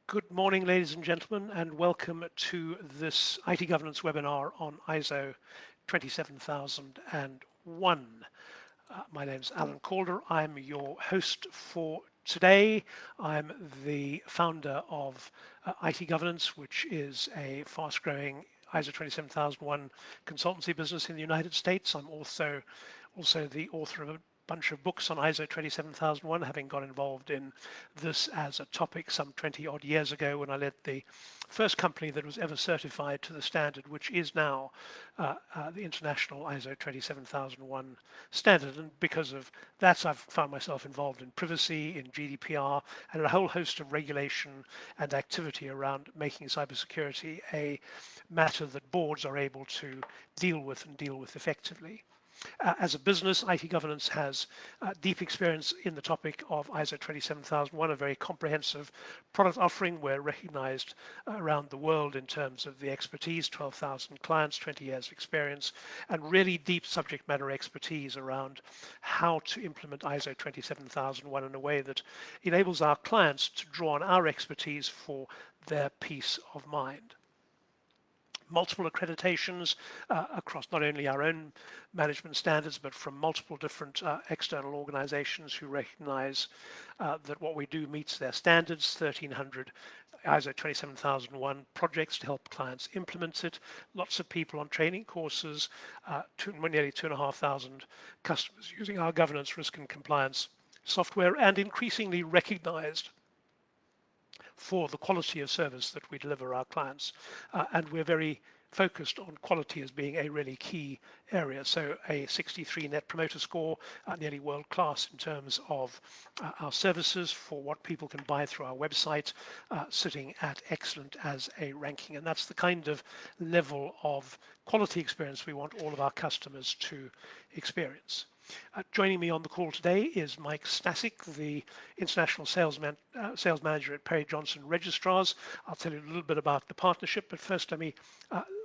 Good morning, ladies and gentlemen, and welcome to this IT governance webinar on ISO 27001. My name is Alan Calder. I'm your host for today. I'm the founder of IT Governance, which is a fast-growing ISO 27001 consultancy business in the United States. I'm also the author of a bunch of books on ISO 27001, having got involved in this as a topic some 20 odd years ago when I led the first company that was ever certified to the standard, which is now the international ISO 27001 standard. And because of that, I've found myself involved in privacy, in GDPR, and a whole host of regulation and activity around making cybersecurity a matter that boards are able to deal with and deal with effectively. As a business, IT governance has deep experience in the topic of ISO 27001, a very comprehensive product offering. We're recognized around the world in terms of the expertise, 12,000 clients, 20 years of experience, and really deep subject matter expertise around how to implement ISO 27001 in a way that enables our clients to draw on our expertise for their peace of mind. Multiple accreditations across not only our own management standards, but from multiple different external organizations who recognize that what we do meets their standards, 1,300 ISO 27001 projects to help clients implement it, lots of people on training courses, nearly 2,500 customers using our governance, risk and compliance software, and increasingly recognized for the quality of service that we deliver our clients. And we're very focused on quality as being a really key area. So a 63 net promoter score, nearly world class in terms of our services for what people can buy through our website, sitting at excellent as a ranking. And that's the kind of level of quality experience we want all of our customers to experience. Joining me on the call today is Mike Stasic, the International Sales Manager at Perry Johnson Registrars. I'll tell you a little bit about the partnership, but first let me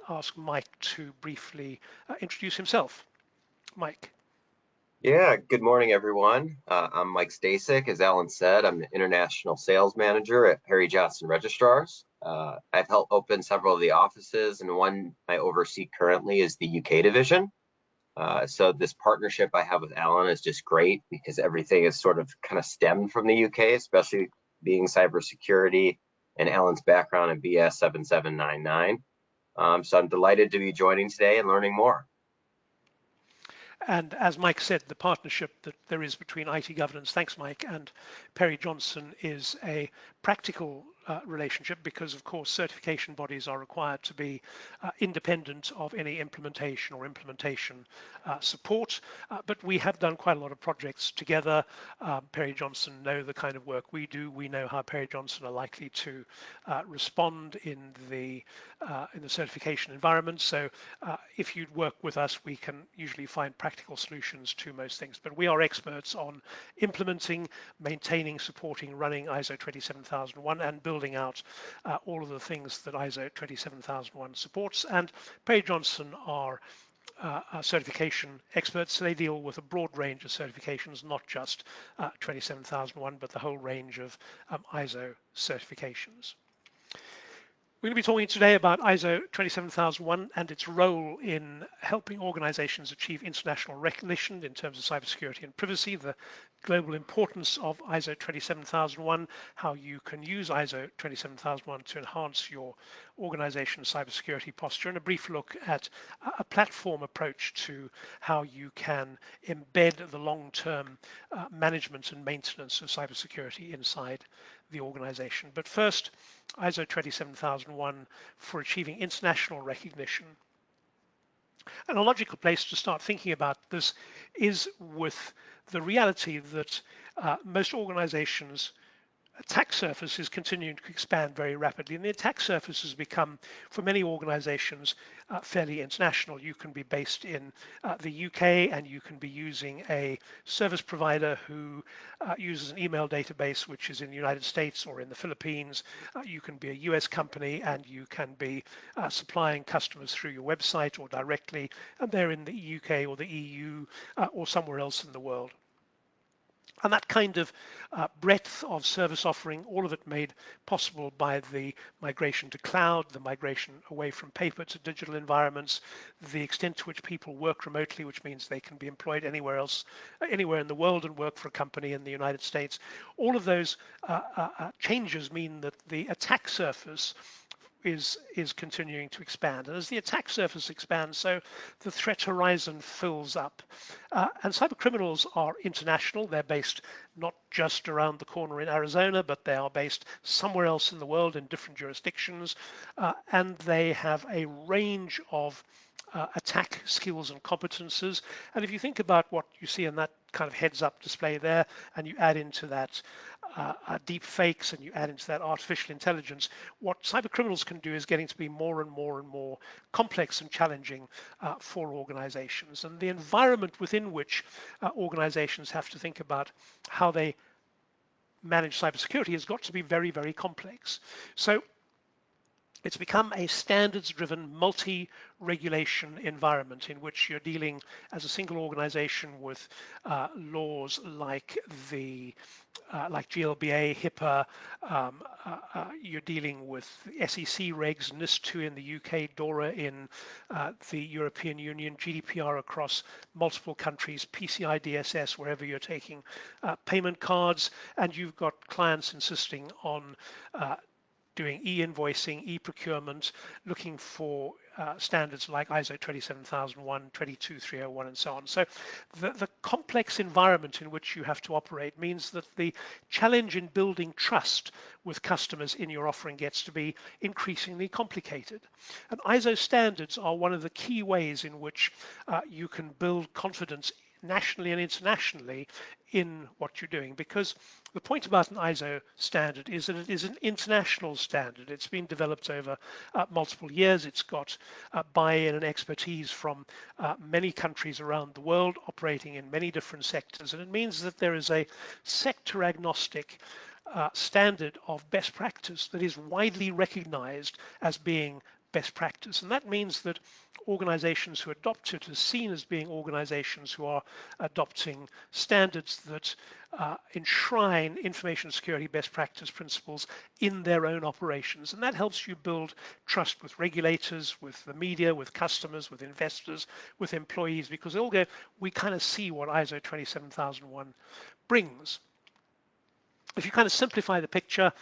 ask Mike to briefly introduce himself. Mike. Yeah, good morning, everyone. I'm Mike Stasic. As Alan said, I'm the International Sales Manager at Perry Johnson Registrars. I've helped open several of the offices, and one I oversee currently is the UK division. So this partnership I have with Alan is just great because everything is sort of kind of stemmed from the UK, especially being cybersecurity and Alan's background in BS 7799. So I'm delighted to be joining today and learning more. And as Mike said, the partnership that there is between IT governance, thanks Mike, and Perry Johnson is a practical relationship because of course certification bodies are required to be independent of any implementation or implementation support, but we have done quite a lot of projects together. Perry Johnson know the kind of work we do. We know how Perry Johnson are likely to respond in the certification environment. So if you'd work with us, we can usually find practical solutions to most things, but we are experts on implementing, maintaining, supporting, running ISO 27001 and building out all of the things that ISO 27001 supports. And Perry Johnson are certification experts. So they deal with a broad range of certifications, not just 27001, but the whole range of ISO certifications. We're going to be talking today about ISO 27001 and its role in helping organizations achieve international recognition in terms of cybersecurity and privacy, the global importance of ISO 27001, how you can use ISO 27001 to enhance your organization's cybersecurity posture, and a brief look at a platform approach to how you can embed the long-term management and maintenance of cybersecurity inside the organization. But first, ISO 27001 for achieving international recognition. And a logical place to start thinking about this is with the reality that most organizations' attack surface is continuing to expand very rapidly, and the attack surface has become, for many organizations, fairly international. You can be based in the UK and you can be using a service provider who uses an email database which is in the United States or in the Philippines. You can be a US company and you can be supplying customers through your website or directly, and they're in the UK or the EU or somewhere else in the world. And that kind of breadth of service offering, all of it made possible by the migration to cloud, the migration away from paper to digital environments, the extent to which people work remotely, which means they can be employed anywhere else, anywhere in the world and work for a company in the United States. All of those changes mean that the attack surface is continuing to expand. And as the attack surface expands, so the threat horizon fills up. And cyber criminals are international. They're based not just around the corner in Arizona, but they are based somewhere else in the world in different jurisdictions. And they have a range of attack skills and competences. And if you think about what you see in that kind of heads up display there, and you add into that deep fakes and you add into that artificial intelligence, what cyber criminals can do is getting to be more and more and more complex and challenging for organizations. And the environment within which organizations have to think about how they manage cybersecurity has got to be very, very complex. So it's become a standards-driven, multi-regulation environment in which you're dealing as a single organization with laws like the like GLBA, HIPAA. You're dealing with SEC regs, NIS2 in the UK, DORA in the European Union, GDPR across multiple countries, PCI DSS wherever you're taking payment cards, and you've got clients insisting on doing e-invoicing, e-procurement, looking for standards like ISO 27001, 22301, and so on. So the complex environment in which you have to operate means that the challenge in building trust with customers in your offering gets to be increasingly complicated. And ISO standards are one of the key ways in which you can build confidence nationally and internationally in what you're doing, because the point about an ISO standard is that it is an international standard. It's been developed over multiple years. It's got buy-in and expertise from many countries around the world operating in many different sectors, and it means that there is a sector agnostic standard of best practice that is widely recognized as being best practice. And that means that organizations who adopt it are seen as being organizations who are adopting standards that enshrine information security best practice principles in their own operations. And that helps you build trust with regulators, with the media, with customers, with investors, with employees, because they all go, we kind of see what ISO 27001 brings. If you kind of simplify the picture,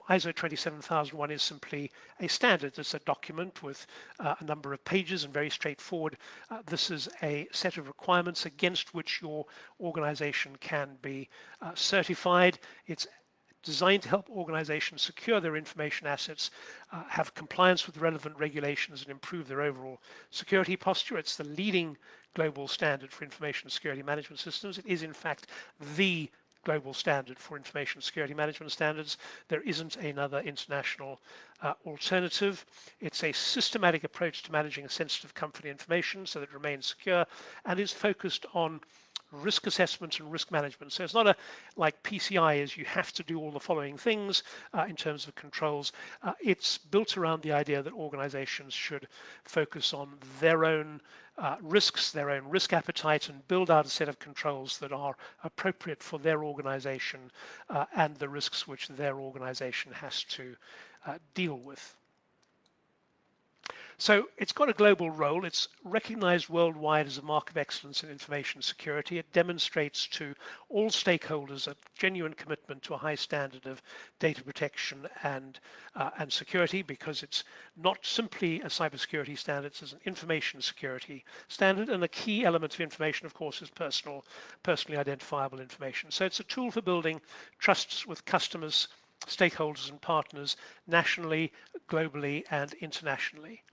ISO 27001 is simply a standard. It's a document with a number of pages and very straightforward. This is a set of requirements against which your organization can be certified. It's designed to help organizations secure their information assets, have compliance with relevant regulations, and improve their overall security posture. It's the leading global standard for information security management systems. It is, in fact, the global standard for information security management standards. There isn't another international alternative. It's a systematic approach to managing sensitive company information so that it remains secure and is focused on risk assessment and risk management. So it's not like PCI is you have to do all the following things in terms of controls. It's built around the idea that organizations should focus on their own risks, their own risk appetite, and build out a set of controls that are appropriate for their organization and the risks which their organization has to deal with. So it's got a global role. It's recognized worldwide as a mark of excellence in information security. It demonstrates to all stakeholders a genuine commitment to a high standard of data protection and security, because it's not simply a cybersecurity standard, it's an information security standard. And a key element of information, of course, is personally identifiable information. So it's a tool for building trusts with customers, stakeholders, and partners nationally, globally, and internationally.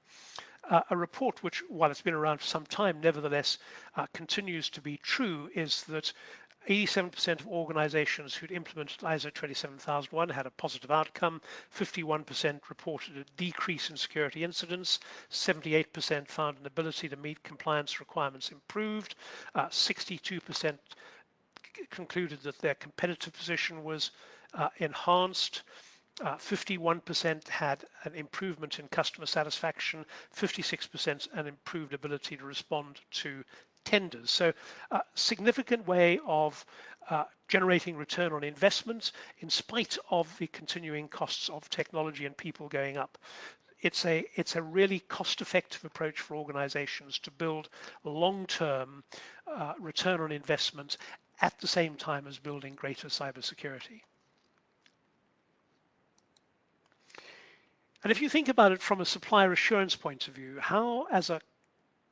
A report which, while it's been around for some time, nevertheless continues to be true, is that 87% of organizations who'd implemented ISO 27001 had a positive outcome, 51% reported a decrease in security incidents, 78% found an ability to meet compliance requirements improved, 62% concluded that their competitive position was enhanced, 51% had an improvement in customer satisfaction, 56% an improved ability to respond to tenders. So a significant way of generating return on investment in spite of the continuing costs of technology and people going up. It's a really cost-effective approach for organizations to build long-term return on investment at the same time as building greater cybersecurity. And if you think about it from a supplier assurance point of view, how, as a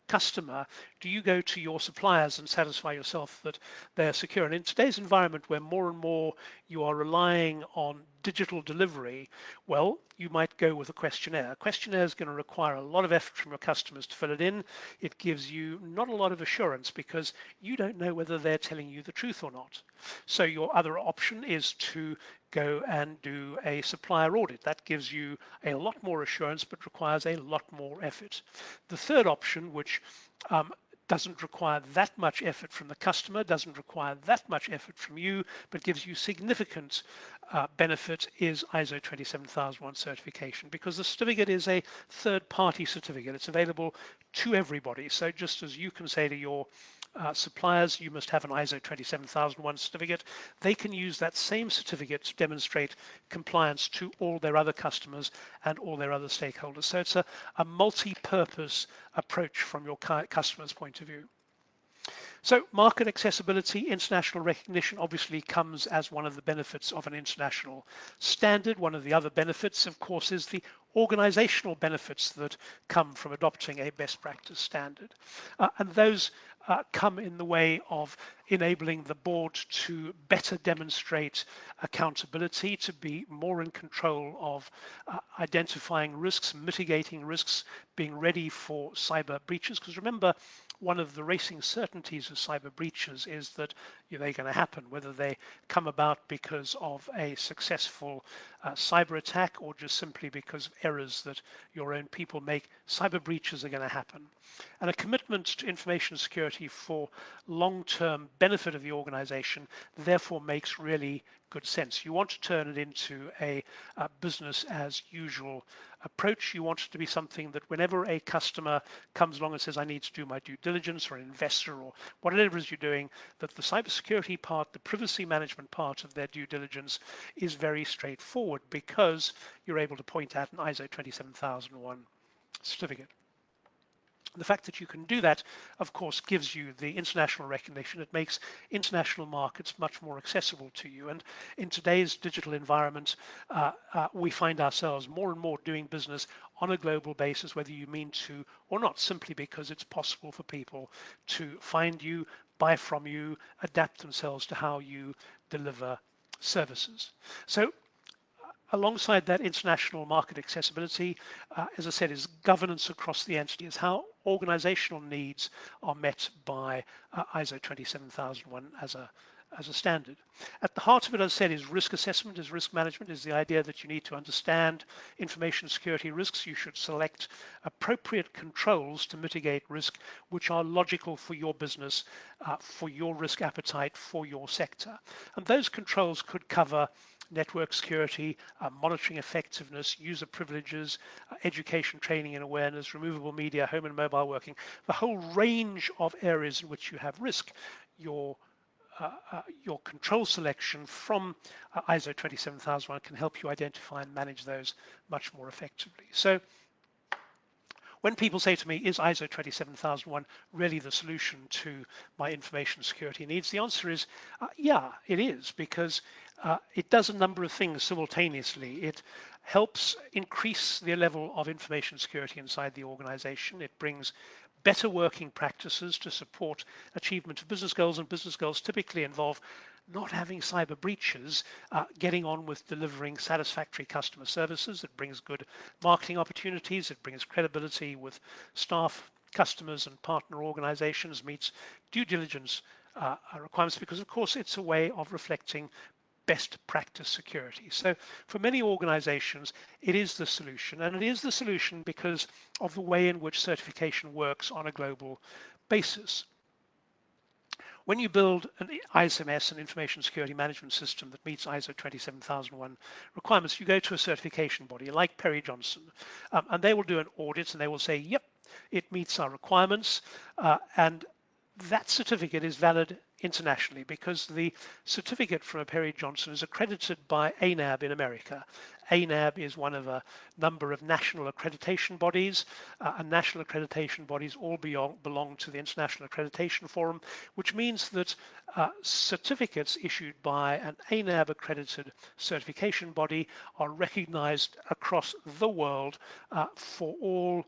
customer, do you go to your suppliers and satisfy yourself that they're secure? And in today's environment where more and more you are relying on digital delivery, well, you might go with a questionnaire. A questionnaire is going to require a lot of effort from your customers to fill it in. It gives you not a lot of assurance because you don't know whether they're telling you the truth or not. So your other option is to go and do a supplier audit. That gives you a lot more assurance but requires a lot more effort. The third option, which doesn't require that much effort from the customer, doesn't require that much effort from you, but gives you significant benefit, is ISO 27001 certification, because the certificate is a third-party certificate. It's available to everybody. So just as you can say to your suppliers, you must have an ISO 27001 certificate, they can use that same certificate to demonstrate compliance to all their other customers and all their other stakeholders. So it's a multi-purpose approach from your customer's point of view. So market accessibility, international recognition obviously comes as one of the benefits of an international standard. One of the other benefits, of course, is the organizational benefits that come from adopting a best practice standard. And those come in the way of enabling the board to better demonstrate accountability, to be more in control of identifying risks, mitigating risks, being ready for cyber breaches. Because remember, one of the racing certainties of cyber breaches is that they're going to happen, whether they come about because of a successful cyber attack or just simply because of errors that your own people make. Cyber breaches are going to happen. And a commitment to information security for long-term benefit of the organization therefore makes really good sense. You want to turn it into a business as usual approach. You want it to be something that whenever a customer comes along and says, I need to do my due diligence, or an investor, or whatever it is you're doing, that the cybersecurity part, the privacy management part of their due diligence is very straightforward because you're able to point at an ISO 27001 certificate. The fact that you can do that, of course, gives you the international recognition. It makes international markets much more accessible to you. And in today's digital environment, we find ourselves more and more doing business on a global basis, whether you mean to or not, simply because it's possible for people to find you, buy from you, adapt themselves to how you deliver services. So alongside that international market accessibility, as I said, is governance across the entity, is how organizational needs are met by ISO 27001 as a standard. At the heart of it, as I said, is risk assessment, is risk management, is the idea that you need to understand information security risks. You should select appropriate controls to mitigate risk, which are logical for your business, for your risk appetite, for your sector. And those controls could cover network security, monitoring effectiveness, user privileges, education, training and awareness, removable media, home and mobile working, the whole range of areas in which you have risk. Your control selection from ISO 27001 can help you identify and manage those much more effectively. So when people say to me, is ISO 27001 really the solution to my information security needs? The answer is, yeah, it is, because it does a number of things simultaneously. It helps increase the level of information security inside the organization. It brings better working practices to support achievement of business goals, and business goals typically involve not having cyber breaches, getting on with delivering satisfactory customer services. It brings good marketing opportunities. It brings credibility with staff, customers, and partner organizations, meets due diligence requirements, because of course it's a way of reflecting best practice security. So for many organizations, it is the solution, and it is the solution because of the way in which certification works on a global basis. When you build an ISMS, an information security management system that meets ISO 27001 requirements, you go to a certification body like Perry Johnson, and they will do an audit and they will say, yep, it meets our requirements, and that certificate is valid internationally because the certificate from a Perry Johnson is accredited by ANAB in America. ANAB is one of a number of national accreditation bodies, and national accreditation bodies all belong to the International Accreditation Forum, which means that certificates issued by an ANAB accredited certification body are recognized across the world for all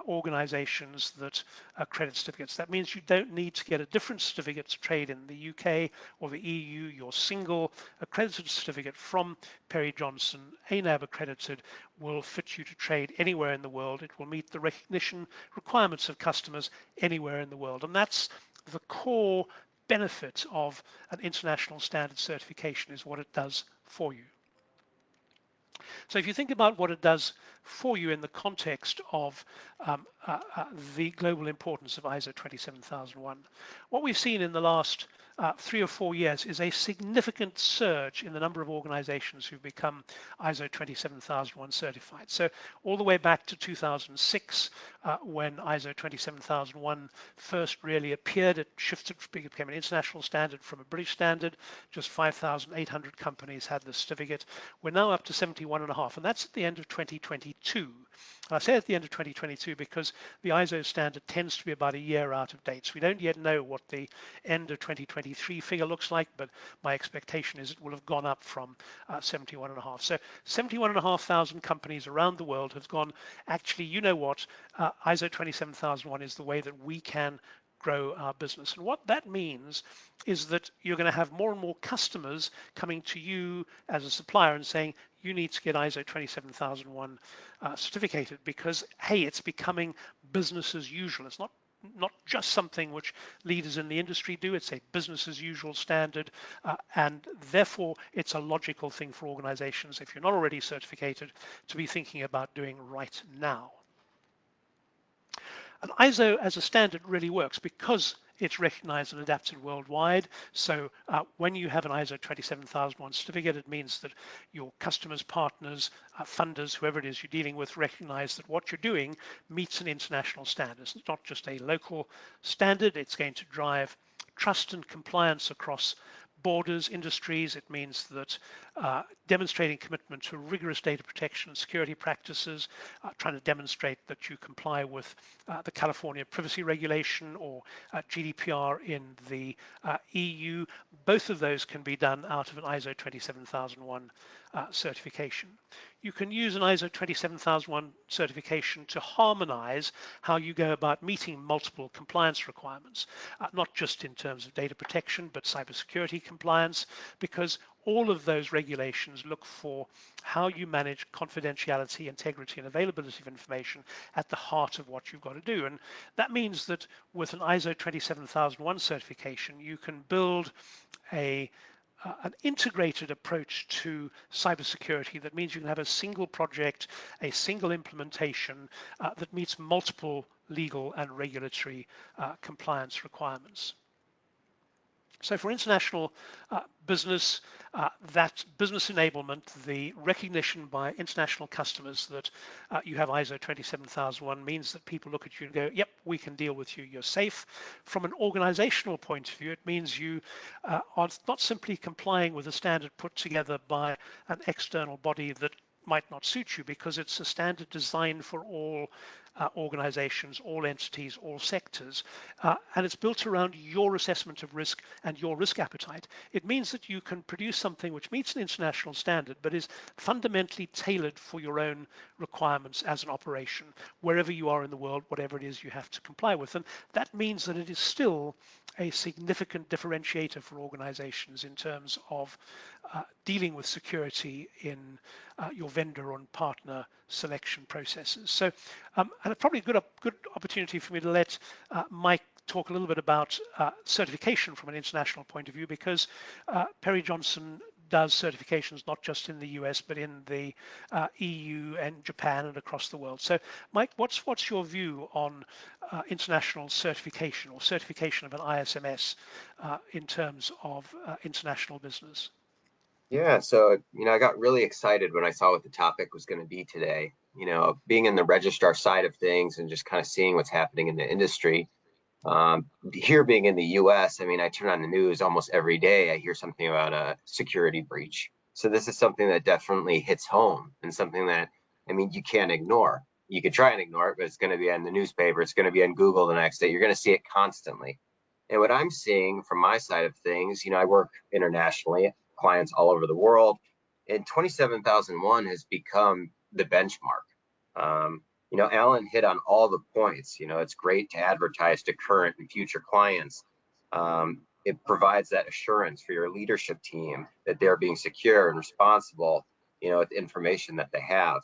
organizations that accredit certificates. That means you don't need to get a different certificate to trade in the UK or the EU. Your single accredited certificate from Perry Johnson, ANAB accredited, will fit you to trade anywhere in the world. It will meet the recognition requirements of customers anywhere in the world. And that's the core benefit of an international standard certification, is what it does for you. So if you think about what it does for you in the context of the global importance of ISO 27001, what we've seen in the last 3 or 4 years is a significant surge in the number of organizations who've become ISO 27001 certified. So all the way back to 2006, when ISO 27001 first really appeared, it shifted, became an international standard from a British standard. Just 5,800 companies had the certificate. We're now up to 71.5, and that's at the end of 2022. And I say at the end of 2022 because the ISO standard tends to be about a year out of date. So we don't yet know what the end of 2023 figure looks like, but my expectation is it will have gone up from 71.5. So 71,500 companies around the world have gone, actually, you know what, ISO 27001 is the way that we can grow our business. And what that means is that you're going to have more and more customers coming to you as a supplier and saying, you need to get ISO 27001 certificated because, hey, it's becoming business as usual. It's not just something which leaders in the industry do, it's a business as usual standard, and therefore it's a logical thing for organizations, if you're not already certificated, to be thinking about doing right now. And ISO as a standard really works because it's recognized and adapted worldwide. So when you have an ISO 27001 certificate, it means that your customers, partners, funders, whoever it is you're dealing with, recognize that what you're doing meets an international standard. It's not just a local standard. It's going to drive trust and compliance across borders, industries. It means that demonstrating commitment to rigorous data protection and security practices, trying to demonstrate that you comply with the California privacy regulation or GDPR in the EU. Both of those can be done out of an ISO 27001 certification. You can use an ISO 27001 certification to harmonize how you go about meeting multiple compliance requirements, not just in terms of data protection, but cybersecurity compliance, because all of those regulations look for how you manage confidentiality, integrity, and availability of information at the heart of what you've got to do. And that means that with an ISO 27001 certification, you can build an integrated approach to cybersecurity. That means you can have a single project, a single implementation that meets multiple legal and regulatory compliance requirements. So for international business, that business enablement, the recognition by international customers that you have ISO 27001 means that people look at you and go, yep, we can deal with you, you're safe. From an organizational point of view, it means you are not simply complying with a standard put together by an external body that might not suit you, because it's a standard designed for all organizations, all entities, all sectors, and it's built around your assessment of risk and your risk appetite. It means that you can produce something which meets an international standard but is fundamentally tailored for your own requirements as an operation, wherever you are in the world, whatever it is you have to comply with. And that means that it is still a significant differentiator for organizations in terms of dealing with security in your vendor and partner selection processes. So, and probably a good opportunity for me to let Mike talk a little bit about certification from an international point of view, because Perry Johnson does certifications not just in the US, but in the EU and Japan and across the world. So, Mike, what's your view on international certification, or certification of an ISMS in terms of international business? Yeah, so I got really excited when I saw what the topic was going to be today. Being in the registrar side of things and just kind of seeing what's happening in the industry, Here being in the US, I mean, I turn on the news almost every day. I hear something about a security breach. So this is something that definitely hits home and something that, I mean, you can't ignore. You could try and ignore it, but it's going to be in the newspaper. It's going to be on Google the next day. You're going to see it constantly. And what I'm seeing from my side of things, I work internationally, clients all over the world, and 27001 has become the benchmark. Alan hit on all the points. It's great to advertise to current and future clients. It provides that assurance for your leadership team that they're being secure and responsible, with the information that they have.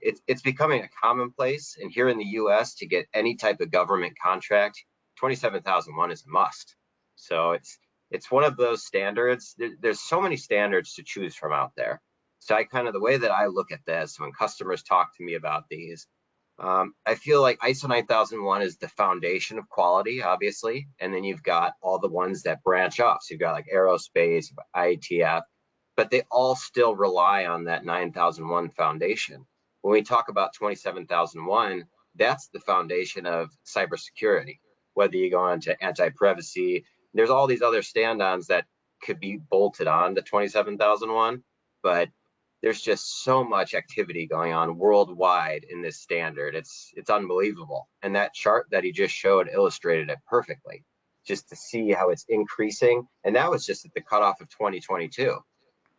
It's becoming a commonplace, and here in the U.S., to get any type of government contract, 27001 is a must. So it's one of those standards. There's so many standards to choose from out there. So the way that I look at this when customers talk to me about these, I feel like ISO 9001 is the foundation of quality, obviously, and then you've got all the ones that branch off. So you've got like aerospace, IETF, but they all still rely on that 9001 foundation. When we talk about 27001, that's the foundation of cybersecurity. Whether you go on to anti-privacy, there's all these other stand-ons that could be bolted on to 27001, but there's just so much activity going on worldwide in this standard. It's unbelievable. And that chart that he just showed illustrated it perfectly, just to see how it's increasing. And that was just at the cutoff of 2022.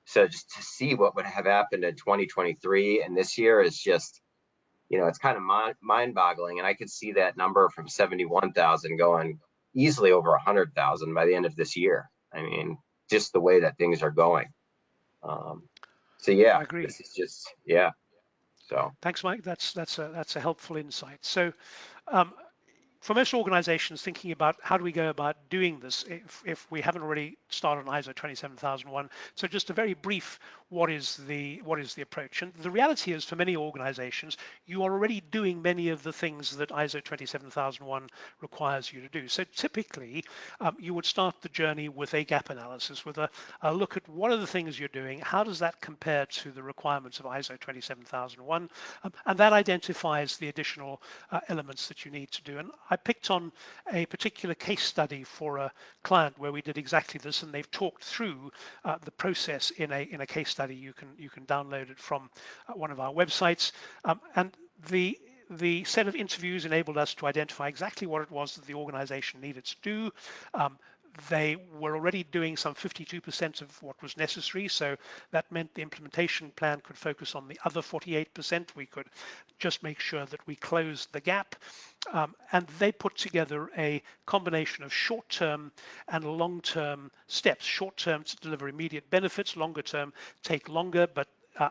So just to see what would have happened in 2023 and this year is just, it's kind of mind-boggling. And I could see that number from 71,000 going easily over 100,000 by the end of this year. I mean, just the way that things are going. So yeah, I agree. this is just, yeah. So Thanks, Mike. That's a helpful insight. So um, for most organizations thinking about how do we go about doing this if we haven't already started on ISO 27001. So just a very brief, what is the approach? And the reality is for many organizations, you are already doing many of the things that ISO 27001 requires you to do. So typically, you would start the journey with a gap analysis, with a look at what are the things you're doing, how does that compare to the requirements of ISO 27001, and that identifies the additional elements that you need to do. And I picked on a particular case study for a client where we did exactly this, and they've talked through the process in a case study. You can download it from one of our websites, and the set of interviews enabled us to identify exactly what it was that the organization needed to do. They were already doing some 52% of what was necessary, so that meant the implementation plan could focus on the other 48%. We could just make sure that we closed the gap. And they put together a combination of short-term and long-term steps. Short-term to deliver immediate benefits, longer term take longer, but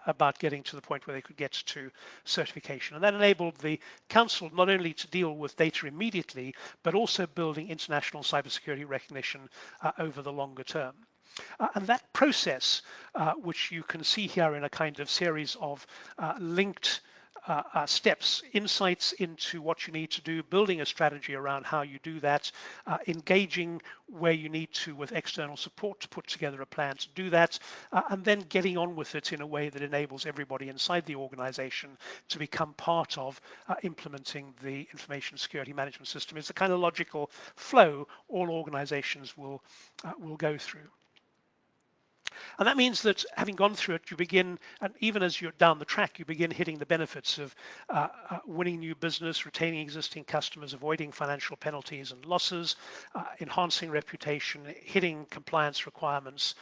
about getting to the point where they could get to certification. And that enabled the council not only to deal with data immediately, but also building international cybersecurity recognition over the longer term. And that process, which you can see here in a kind of series of linked steps, insights into what you need to do, building a strategy around how you do that, engaging where you need to with external support to put together a plan to do that, and then getting on with it in a way that enables everybody inside the organization to become part of implementing the information security management system. It's the kind of logical flow all organizations will go through. And that means that having gone through it, you begin, and even as you're down the track, you begin hitting the benefits of winning new business, retaining existing customers, avoiding financial penalties and losses, enhancing reputation, hitting compliance requirements,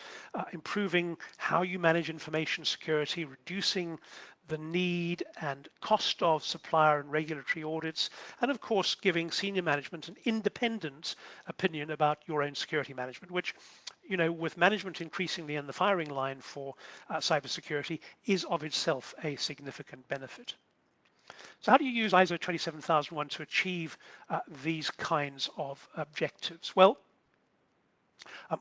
improving how you manage information security, reducing the need and cost of supplier and regulatory audits, and of course, giving senior management an independent opinion about your own security management, which, with management increasingly in the firing line for cybersecurity, is of itself a significant benefit. So how do you use ISO 27001 to achieve these kinds of objectives? Well,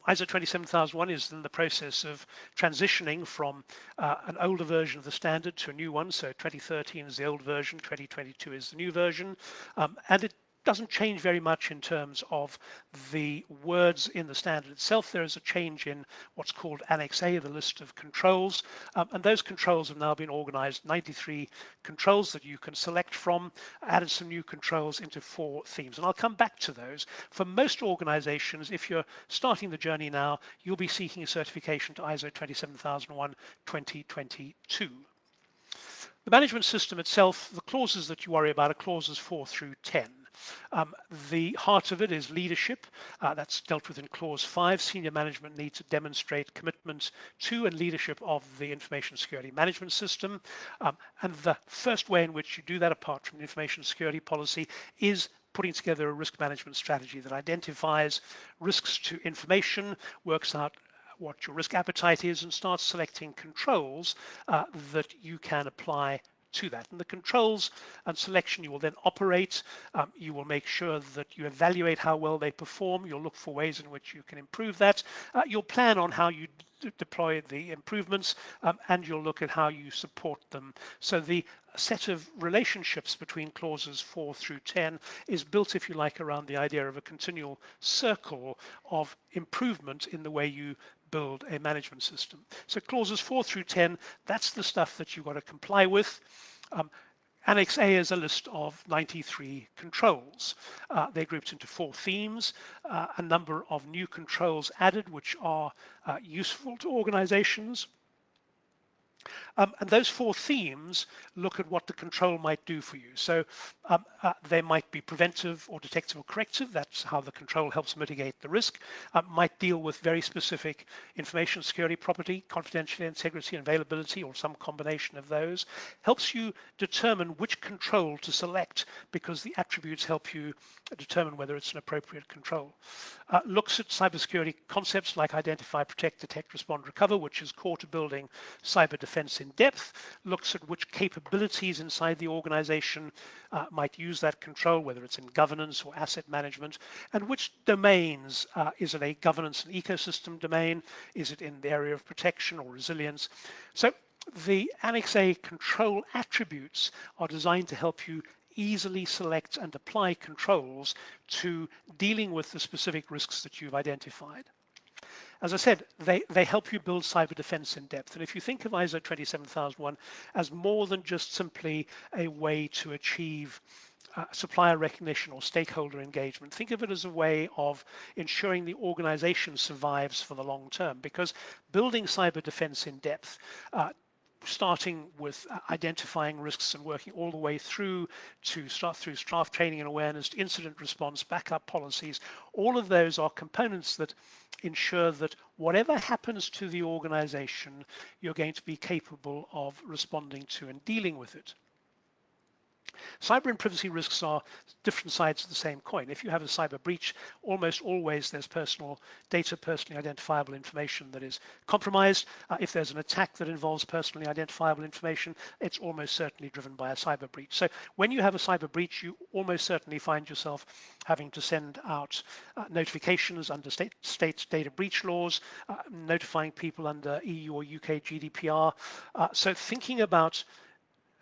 ISO 27001 is in the process of transitioning from an older version of the standard to a new one. So 2013 is the old version, 2022 is the new version. And it doesn't change very much in terms of the words in the standard itself. There is a change in what's called Annex A, the list of controls, and those controls have now been organized, 93 controls that you can select from, added some new controls into 4 themes, and I'll come back to those. For most organizations, if you're starting the journey now, you'll be seeking a certification to ISO 27001:2022. The management system itself, the clauses that you worry about are clauses 4 through 10. The heart of it is leadership. That's dealt with in clause 5. Senior management needs to demonstrate commitment to and leadership of the information security management system. And the first way in which you do that, apart from the information security policy, is putting together a risk management strategy that identifies risks to information, works out what your risk appetite is, and start selecting controls that you can apply to that. And the controls and selection you will then operate. You will make sure that you evaluate how well they perform. You'll look for ways in which you can improve that. You'll plan on how you deploy the improvements, and you'll look at how you support them. So the set of relationships between clauses 4 through 10 is built, if you like, around the idea of a continual circle of improvement in the way you build a management system. So clauses 4 through 10, that's the stuff that you've got to comply with. Annex A is a list of 93 controls. They're grouped into 4 themes, a number of new controls added, which are useful to organizations. And those 4 themes look at what the control might do for you. So they might be preventive or detective or corrective. That's how the control helps mitigate the risk. Might deal with very specific information security property, confidentiality, integrity, and availability, or some combination of those. Helps you determine which control to select because the attributes help you determine whether it's an appropriate control. Looks at cybersecurity concepts like identify, protect, detect, respond, recover, which is core to building cyber defense in depth. Looks at which capabilities inside the organization might use that control, whether it's in governance or asset management, and which domains. Is it a governance and ecosystem domain? Is it in the area of protection or resilience? So the Annex A control attributes are designed to help you easily select and apply controls to dealing with the specific risks that you've identified. As I said, they help you build cyber defense in depth. And if you think of ISO 27001 as more than just simply a way to achieve supplier recognition or stakeholder engagement, think of it as a way of ensuring the organization survives for the long term, because building cyber defense in depth, starting with identifying risks and working all the way through to staff training and awareness, to incident response, backup policies, all of those are components that ensure that whatever happens to the organization, you're going to be capable of responding to and dealing with it. Cyber and privacy risks are different sides of the same coin. If you have a cyber breach, almost always there's personal data, personally identifiable information that is compromised. If there's an attack that involves personally identifiable information, it's almost certainly driven by a cyber breach. So when you have a cyber breach, you almost certainly find yourself having to send out notifications under state data breach laws, notifying people under EU or UK GDPR. So thinking about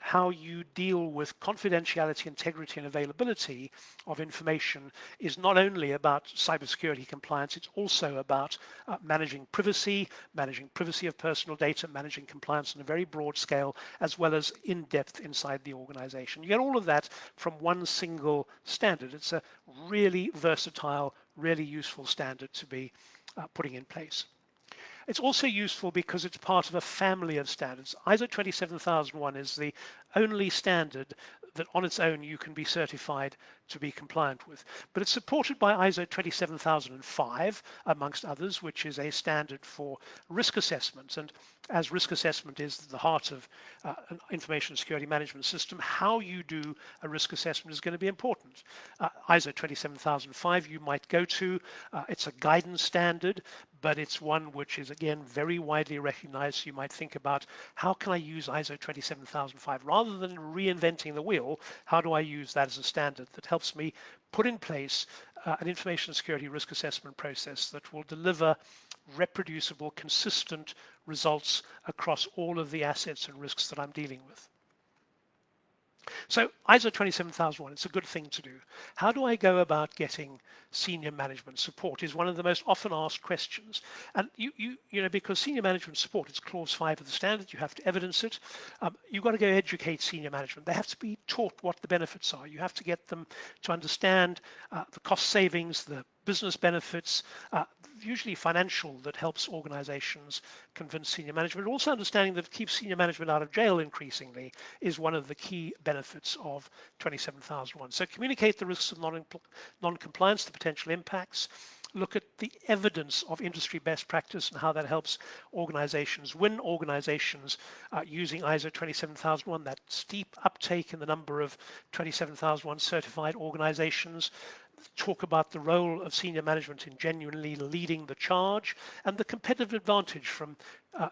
how you deal with confidentiality, integrity, and availability of information is not only about cybersecurity compliance, it's also about managing privacy of personal data, managing compliance on a very broad scale, as well as in depth inside the organization. You get all of that from one single standard. It's a really versatile, really useful standard to be putting in place. It's also useful because it's part of a family of standards. ISO 27001 is the only standard that on its own you can be certified to be compliant with. But it's supported by ISO 27005, amongst others, which is a standard for risk assessment. And as risk assessment is the heart of an information security management system, how you do a risk assessment is going to be important. ISO 27005 you might go to. It's a guidance standard, but it's one which is, again, very widely recognized. You might think about, how can I use ISO 27005? Rather than reinventing the wheel, how do I use that as a standard that helps me put in place an information security risk assessment process that will deliver reproducible, consistent results across all of the assets and risks that I'm dealing with? So ISO 27001, it's a good thing to do. How do I go about getting senior management support is one of the most often asked questions. And because senior management support, it's clause 5 of the standard, you have to evidence it. You've got to go educate senior management. They have to be taught what the benefits are. You have to get them to understand the cost savings, the business benefits, usually financial, that helps organizations convince senior management. Also understanding that it keeps senior management out of jail increasingly is one of the key benefits of 27001. So communicate the risks of non-compliance, the potential impacts, look at the evidence of industry best practice and how that helps organizations win. Organizations using ISO 27001, that steep uptake in the number of 27001 certified organizations, talk about the role of senior management in genuinely leading the charge and the competitive advantage from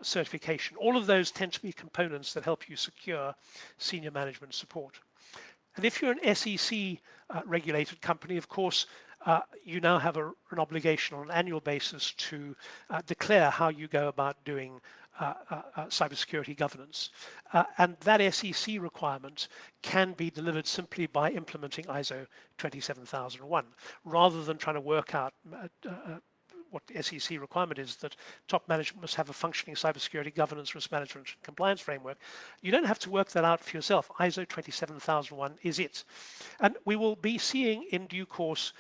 certification. All of those tend to be components that help you secure senior management support. And if you're an SEC regulated company, of course, you now have an obligation on an annual basis to declare how you go about doing cybersecurity governance. And that SEC requirement can be delivered simply by implementing ISO 27001, rather than trying to work out what the SEC requirement is, that top management must have a functioning cybersecurity governance, risk management, and compliance framework. You don't have to work that out for yourself. ISO 27001 is it. And we will be seeing in due course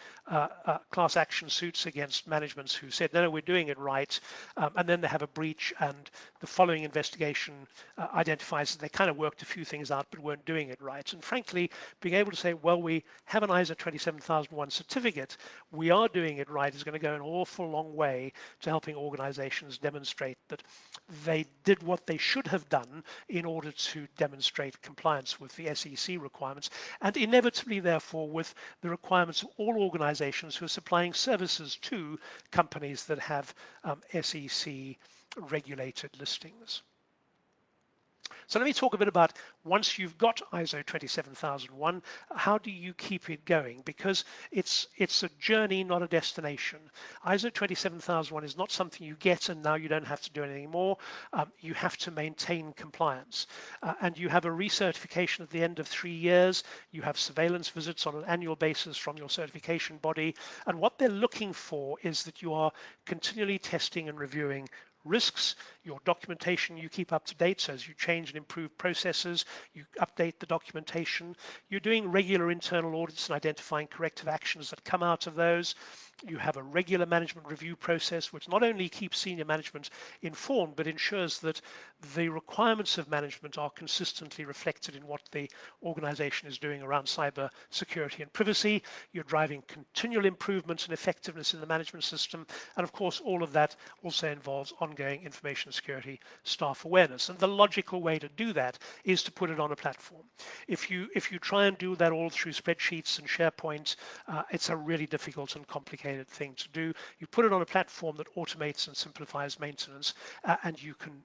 class action suits against managements who said, no, we're doing it right. And then they have a breach, and the following investigation identifies that they kind of worked a few things out but weren't doing it right. And frankly, being able to say, well, we have an ISO 27001 certificate, we are doing it right, is going to go an awful long way to helping organizations demonstrate that they did what they should have done in order to demonstrate compliance with the SEC requirements, and inevitably, therefore, with the requirements of all organizations who are supplying services to companies that have SEC regulated listings. So let me talk a bit about, once you've got ISO 27001, how do you keep it going? Because it's a journey, not a destination. ISO 27001 is not something you get and now you don't have to do anything more. You have to maintain compliance. And you have a recertification at the end of 3 years. You have surveillance visits on an annual basis from your certification body. And what they're looking for is that you are continually testing and reviewing risks, your documentation you keep up to date, so as you change and improve processes, you update the documentation, you're doing regular internal audits and identifying corrective actions that come out of those. You have a regular management review process, which not only keeps senior management informed, but ensures that the requirements of management are consistently reflected in what the organization is doing around cyber security and privacy. You're driving continual improvements and effectiveness in the management system. And of course, all of that also involves ongoing information security staff awareness. And the logical way to do that is to put it on a platform. If you try and do that all through spreadsheets and SharePoint, it's a really difficult and complicated thing to do. You put it on a platform that automates and simplifies maintenance, and you can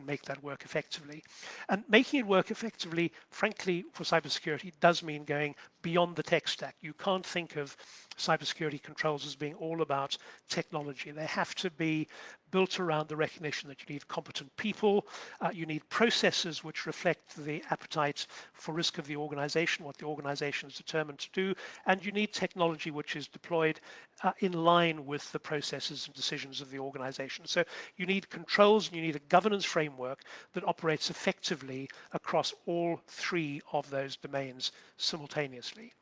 make that work effectively. And making it work effectively, frankly, for cybersecurity does mean going beyond the tech stack. You can't think of cybersecurity controls as being all about technology. They have to be built around the recognition that you need competent people, you need processes which reflect the appetite for risk of the organization, what the organization is determined to do, and you need technology which is deployed in line with the processes and decisions of the organization. So you need controls and you need a governance framework that operates effectively across all three of those domains simultaneously.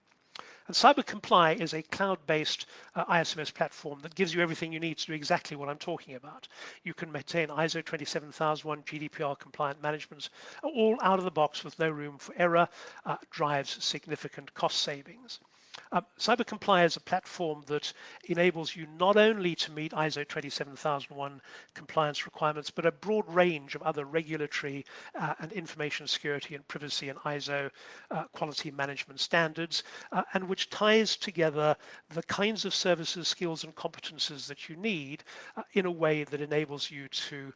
And CyberComply is a cloud-based ISMS platform that gives you everything you need to do exactly what I'm talking about. You can maintain ISO 27001 GDPR compliant management, all out of the box with no room for error, drives significant cost savings. CyberComply is a platform that enables you not only to meet ISO 27001 compliance requirements, but a broad range of other regulatory and information security and privacy and ISO quality management standards, and which ties together the kinds of services, skills, and competences that you need in a way that enables you to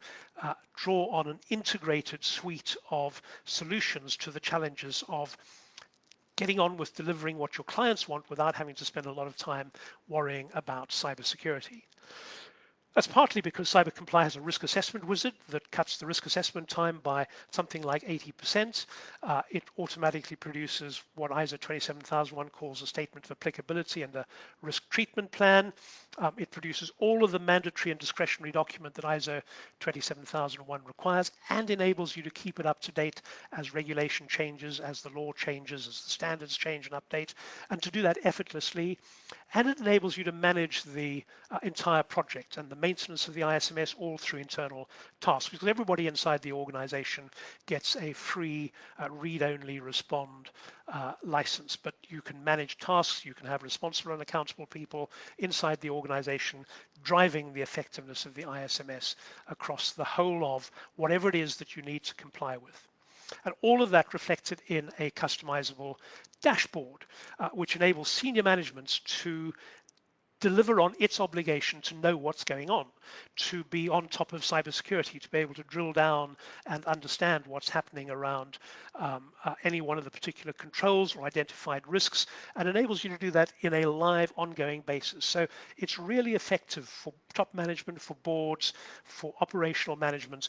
draw on an integrated suite of solutions to the challenges of getting on with delivering what your clients want without having to spend a lot of time worrying about cybersecurity. That's partly because CyberComply has a risk assessment wizard that cuts the risk assessment time by something like 80%. It automatically produces what ISO 27001 calls a statement of applicability and a risk treatment plan. It produces all of the mandatory and discretionary document that ISO 27001 requires and enables you to keep it up to date as regulation changes, as the law changes, as the standards change and update, and to do that effortlessly. And it enables you to manage the entire project and the maintenance of the ISMS all through internal tasks, because everybody inside the organization gets a free read-only respond license. But you can manage tasks, you can have responsible and accountable people inside the organization driving the effectiveness of the ISMS across the whole of whatever it is that you need to comply with. And all of that reflected in a customizable dashboard, which enables senior management to deliver on its obligation to know what's going on, to be on top of cybersecurity, to be able to drill down and understand what's happening around any one of the particular controls or identified risks, and enables you to do that in a live, ongoing basis. So it's really effective for top management, for boards, for operational management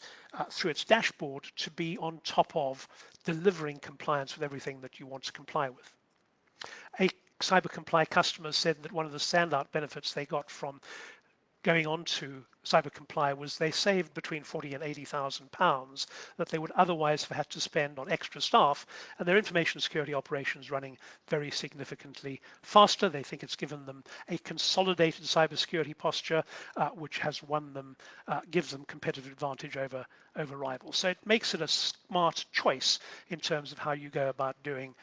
through its dashboard to be on top of delivering compliance with everything that you want to comply with. A CyberComply customers said that one of the standout benefits they got from going on to CyberComply was they saved between 40 and 80,000 pounds that they would otherwise have had to spend on extra staff, and their information security operations running very significantly faster. They think it's given them a consolidated cybersecurity posture, which has gives them competitive advantage over rivals. So it makes it a smart choice in terms of how you go about doing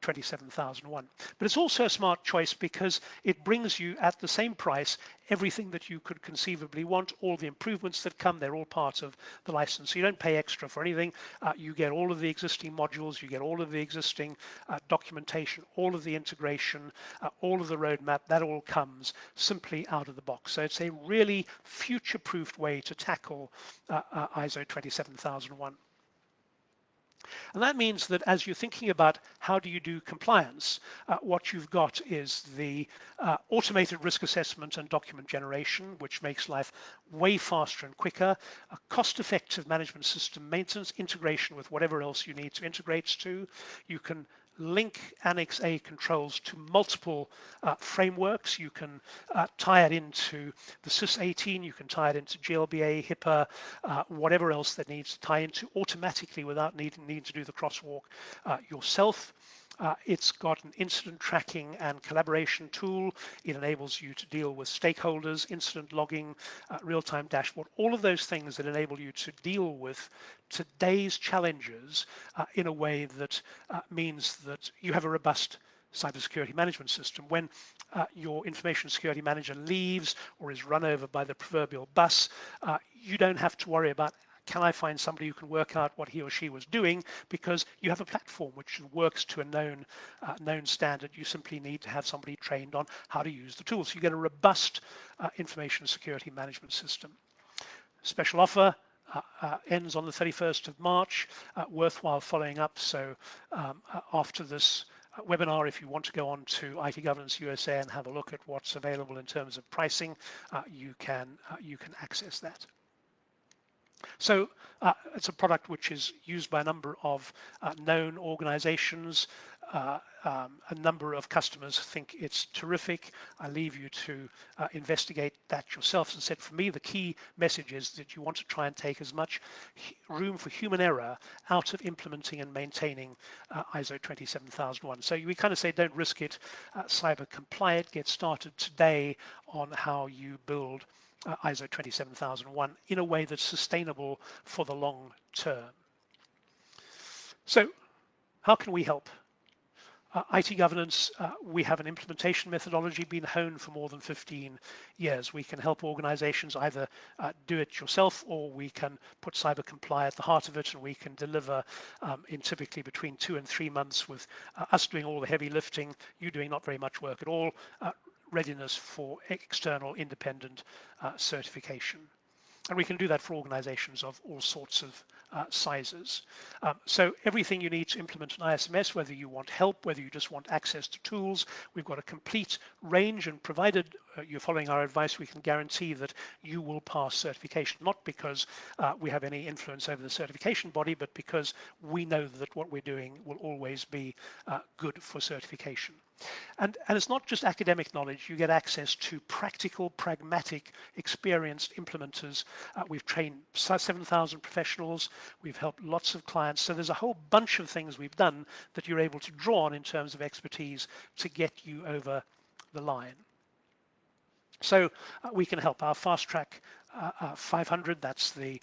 27001. But it's also a smart choice because it brings you at the same price everything that you could conceivably want, all the improvements that come, they're all part of the license. So you don't pay extra for anything. You get all of the existing modules, you get all of the existing documentation, all of the integration, all of the roadmap, that all comes simply out of the box. So it's a really future-proofed way to tackle ISO 27001. And that means that as you're thinking about how do you do compliance, what you've got is the automated risk assessment and document generation, which makes life way faster and quicker, a cost-effective management system maintenance integration with whatever else you need to integrate to. You can link Annex A controls to multiple frameworks. You can tie it into the SIS 18, you can tie it into GLBA, HIPAA, whatever else that needs to tie into automatically without needing to do the crosswalk yourself. It's got an incident tracking and collaboration tool. It enables you to deal with stakeholders, incident logging, real-time dashboard, all of those things that enable you to deal with today's challenges in a way that means that you have a robust cybersecurity management system. When your information security manager leaves or is run over by the proverbial bus, you don't have to worry about, can I find somebody who can work out what he or she was doing, because you have a platform which works to a known standard. You simply need to have somebody trained on how to use the tools. So you get a robust information security management system. Special offer ends on the 31st of March, worthwhile following up. So after this webinar, if you want to go on to IT Governance USA and have a look at what's available in terms of pricing, you can access that. So it's a product which is used by a number of known organizations. A number of customers think it's terrific. I leave you to investigate that yourself. As I said, for me, the key message is that you want to try and take as much room for human error out of implementing and maintaining ISO 27001. So we kind of say, don't risk it, cyber comply it, get started today on how you build ISO 27001 in a way that's sustainable for the long term. So how can we help? IT governance, we have an implementation methodology been honed for more than 15 years. We can help organizations either do it yourself, or we can put cyber comply at the heart of it, and we can deliver in typically between 2 and 3 months, with us doing all the heavy lifting, you doing not very much work at all, readiness for external independent certification. And we can do that for organizations of all sorts of sizes. So everything you need to implement an ISMS, whether you want help, whether you just want access to tools, we've got a complete range and provided you're following our advice, we can guarantee that you will pass certification, not because we have any influence over the certification body, but because we know that what we're doing will always be good for certification. And it's not just academic knowledge. You get access to practical, pragmatic, experienced implementers. We've trained 7,000 professionals. We've helped lots of clients. So there's a whole bunch of things we've done that you're able to draw on in terms of expertise to get you over the line. So we can help. Our fast track 500, that's the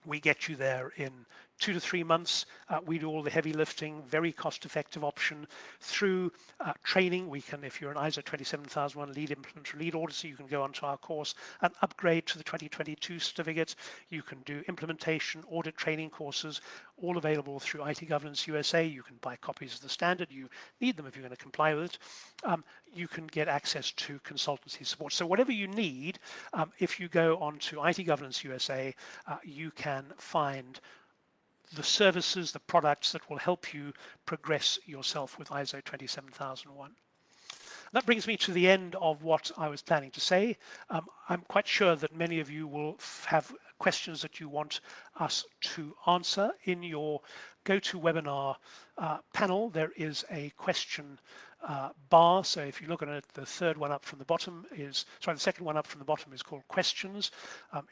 we get you there in 2 to 3 months. We do all the heavy lifting, very cost-effective option. Through training, we can, if you're an ISO 27001 lead implementer, lead auditor, you can go onto our course and upgrade to the 2022 certificate. You can do implementation, audit training courses, all available through IT Governance USA. You can buy copies of the standard. You need them if you're going to comply with it. You can get access to consultancy support. So whatever you need, if you go onto IT Governance USA, you can find the services, the products that will help you progress yourself with ISO 27001. That brings me to the end of what I was planning to say. I'm quite sure that many of you will have questions that you want us to answer. In your GoToWebinar panel, there is a question bar. So if you look at it, the third one up from the bottom is, sorry, the second one up from the bottom is called questions.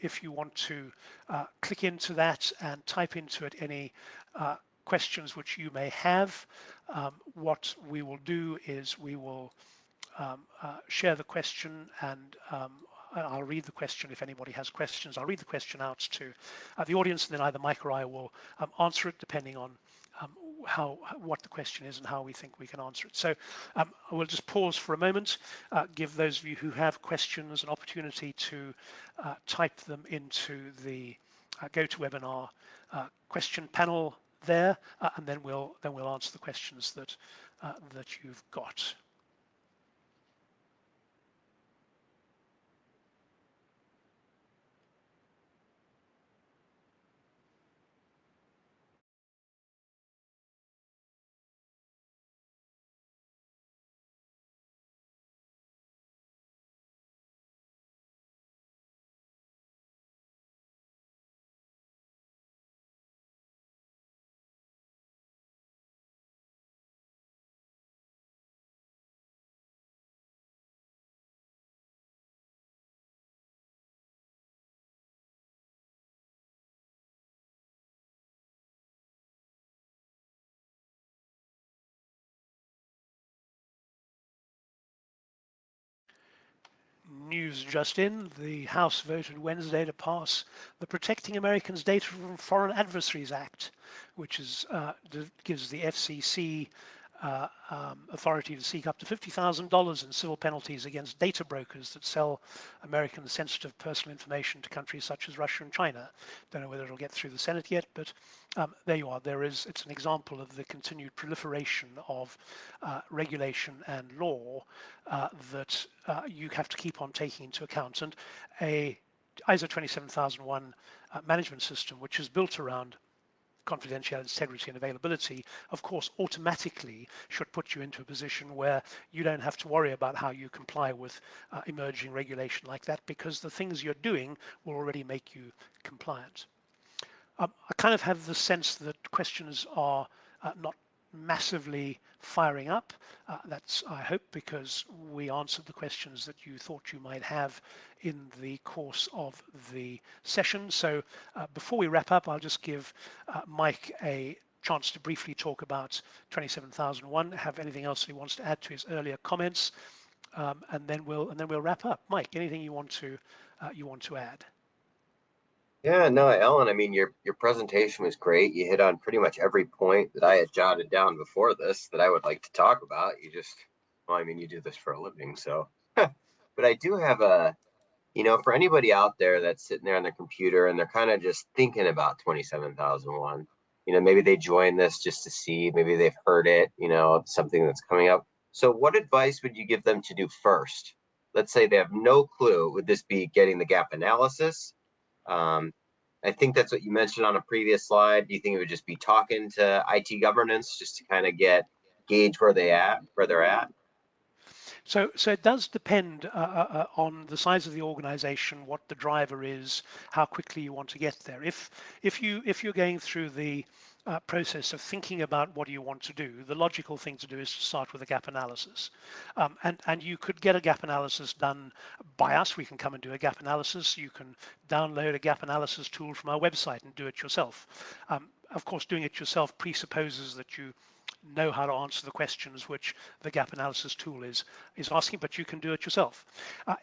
If you want to click into that and type into it any questions which you may have, what we will do is we will share the question, and I'll read the question if anybody has questions. I'll read the question out to the audience, and then either Mike or I will answer it depending on what the question is and how we think we can answer it. So we'll just pause for a moment, give those of you who have questions an opportunity to type them into the GoToWebinar question panel there, and then we'll answer the questions that you've got. News just in, the House voted Wednesday to pass the Protecting Americans' Data from Foreign Adversaries Act, which gives the FCC authority to seek up to $50,000 in civil penalties against data brokers that sell American sensitive personal information to countries such as Russia and China. Don't know whether it'll get through the Senate yet, but there you are. It's an example of the continued proliferation of regulation and law that you have to keep on taking into account. And a ISO 27001 management system, which is built around confidentiality, integrity, and availability, of course, automatically should put you into a position where you don't have to worry about how you comply with emerging regulation like that, because the things you're doing will already make you compliant. I kind of have the sense that questions are not massively firing up. That's, I hope, because we answered the questions that you thought you might have in the course of the session. So before we wrap up, I'll just give Mike a chance to briefly talk about 27001, have anything else he wants to add to his earlier comments, and then we'll wrap up. Mike, anything you want to add? Yeah, no, Ellen, I mean, your presentation was great. You hit on pretty much every point that I had jotted down before this that I would like to talk about. Well, I mean, you do this for a living, so. But I do have for anybody out there that's sitting there on their computer and they're kind of just thinking about 27001, maybe they join this just to see, maybe they've heard it, something that's coming up. So what advice would you give them to do first? Let's say they have no clue. Would this be getting the gap analysis? I think that's what you mentioned on a previous slide. Do you think it would just be talking to IT governance just to kind of gauge where they're at? So it does depend on the size of the organization, what the driver is, how quickly you want to get there. If you're going through the process of thinking about what you want to do, the logical thing to do is to start with a gap analysis. And you could get a gap analysis done by us. We can come and do a gap analysis. You can download a gap analysis tool from our website and do it yourself. Of course, doing it yourself presupposes that you know how to answer the questions which the gap analysis tool is asking, but you can do it yourself.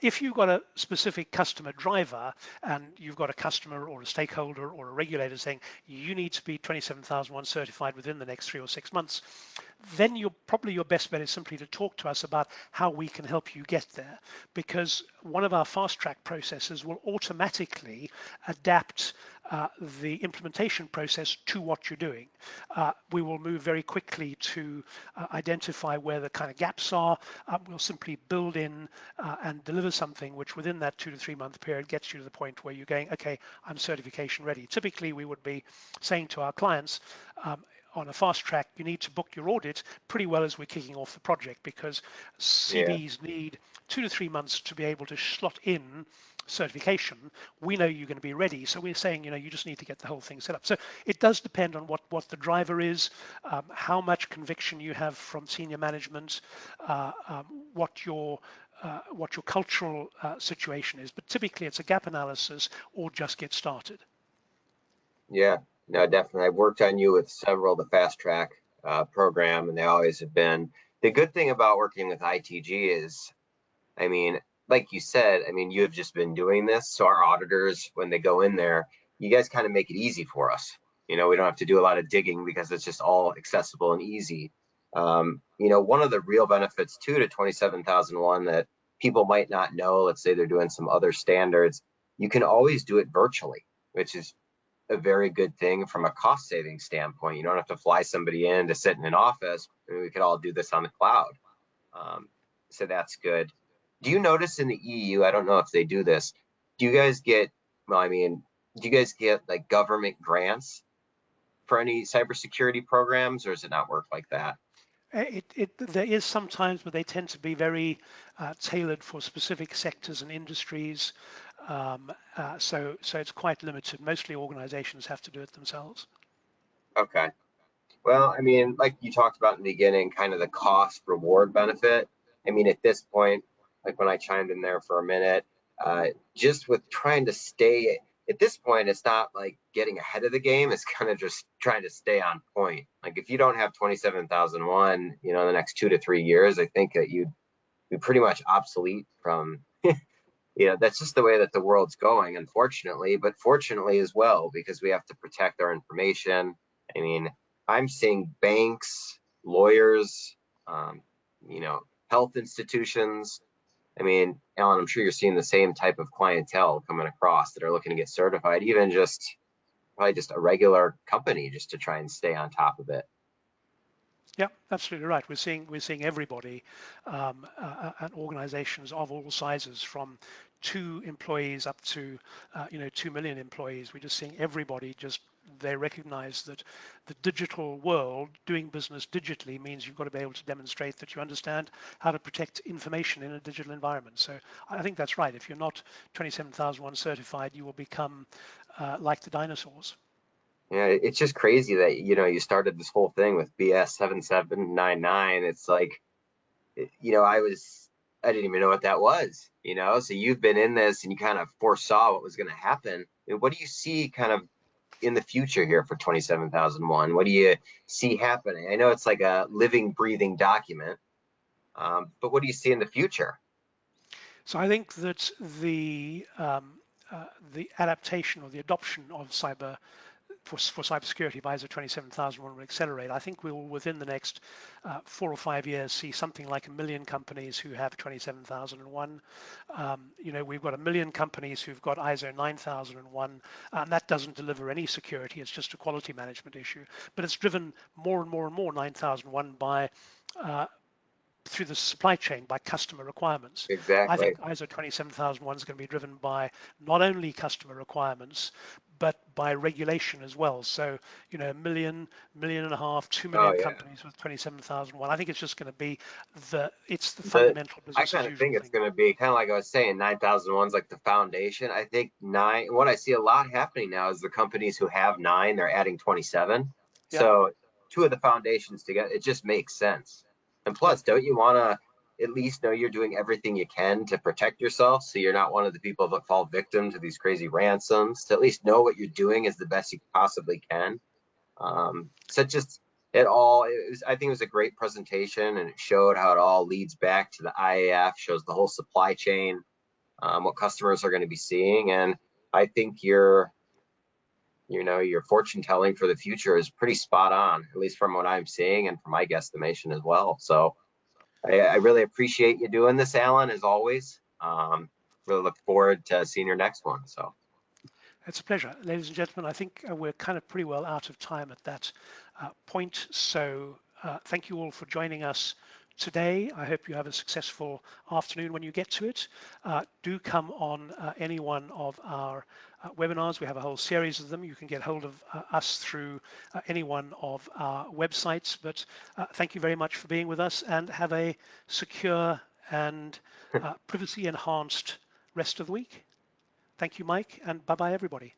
If you've got a specific customer driver and you've got a customer or a stakeholder or a regulator saying you need to be 27001 certified within the next 3 or 6 months, then probably your best bet is simply to talk to us about how we can help you get there, because one of our fast track processes will automatically adapt the implementation process to what you're doing. We will move very quickly to identify where the kind of gaps are. We'll simply build in and deliver something which within that 2 to 3 month period gets you to the point where you're going, okay, I'm certification ready. Typically, we would be saying to our clients, on a fast track, you need to book your audit pretty well as we're kicking off the project, because Yeah. CVs need 2 to 3 months to be able to slot in certification. We know you're going to be ready, so we're saying, you just need to get the whole thing set up. So it does depend on what the driver is, how much conviction you have from senior management, what your cultural situation is. But typically, it's a gap analysis or just get started. Yeah, no, definitely. I've worked on you with several of the fast track program, and they always have been. The good thing about working with ITG is, I mean, like you said, I mean, you have just been doing this. So our auditors, when they go in there, you guys kind of make it easy for us. We don't have to do a lot of digging because it's just all accessible and easy. One of the real benefits too to 27001 that people might not know, let's say they're doing some other standards, you can always do it virtually, which is a very good thing from a cost saving standpoint. You don't have to fly somebody in to sit in an office. I mean, we could all do this on the cloud. Um, so that's good. Do you notice in the EU, I don't know if they do this, do you guys get, well, I mean, do you guys get like government grants for any cybersecurity programs, or does it not work like that? There is sometimes, but they tend to be very tailored for specific sectors and industries. So it's quite limited. Mostly organizations have to do it themselves. Okay. Well, I mean, like you talked about in the beginning, kind of the cost reward benefit. I mean, at this point, like when I chimed in there for a minute, just with trying to stay at this point, it's not like getting ahead of the game. It's kind of just trying to stay on point. Like if you don't have 27,001, in the next 2 to 3 years, I think that you'd be pretty much obsolete from, that's just the way that the world's going, unfortunately, but fortunately as well, because we have to protect our information. I mean, I'm seeing banks, lawyers, um, you know, health institutions. I mean, Alan, I'm sure you're seeing the same type of clientele coming across that are looking to get certified, even just probably just a regular company just to try and stay on top of it. Yeah, absolutely right. We're seeing everybody, and organizations of all sizes, from 2 employees up to 2 million employees. We're just seeing everybody. Just they recognize that the digital world, doing business digitally, means you've got to be able to demonstrate that you understand how to protect information in a digital environment. So I think that's right. If you're not 27001 certified, you will become like the dinosaurs. Yeah, it's just crazy that you started this whole thing with BS 7799. It's like I didn't even know what that was. So you've been in this and you kind of foresaw what was going to happen. I mean, what do you see kind of in the future here for 27,001? What do you see happening? I know it's like a living, breathing document, but what do you see in the future? So I think that the adaptation or the adoption of for cybersecurity by ISO 27001 will accelerate. I think we will, within the next 4 or 5 years, see something like 1 million companies who have 27001. We've got 1 million companies who've got ISO 9001, and that doesn't deliver any security. It's just a quality management issue. But it's driven more and more and more 9001 by through the supply chain by customer requirements. I Exactly. think ISO 27001 is going to be driven by not only customer requirements, but by regulation as well. So, a million, million and a half, 2 million Oh yeah. companies with 27,001. I think it's just going to be it's the The fundamental I business as kind of usual think it's thing. going to be kind of like I was saying, 9,001's like the foundation. I think nine. What I see a lot happening now is the companies who have nine, they're adding 27. Yeah, So two of the foundations together, it just makes sense. And yeah. plus, don't you want to at least know you're doing everything you can to protect yourself, so you're not one of the people that fall victim to these crazy ransoms? To at least know what you're doing is the best you possibly can. So just it all, I think it was a great presentation, and it showed how it all leads back to the IAF, shows the whole supply chain, what customers are going to be seeing. And I think your fortune telling for the future is pretty spot on, at least from what I'm seeing and from my guesstimation as well. So I really appreciate you doing this, Alan, as always. Really look forward to seeing your next one. So It's a pleasure. Ladies and gentlemen, I think we're kind of pretty well out of time at that point. So thank you all for joining us today. I hope you have a successful afternoon when you get to it. Do come on any one of our webinars. We have a whole series of them. You can get hold of us through any one of our websites. But thank you very much for being with us, and have a secure and privacy enhanced rest of the week. Thank you, Mike, and bye-bye, everybody.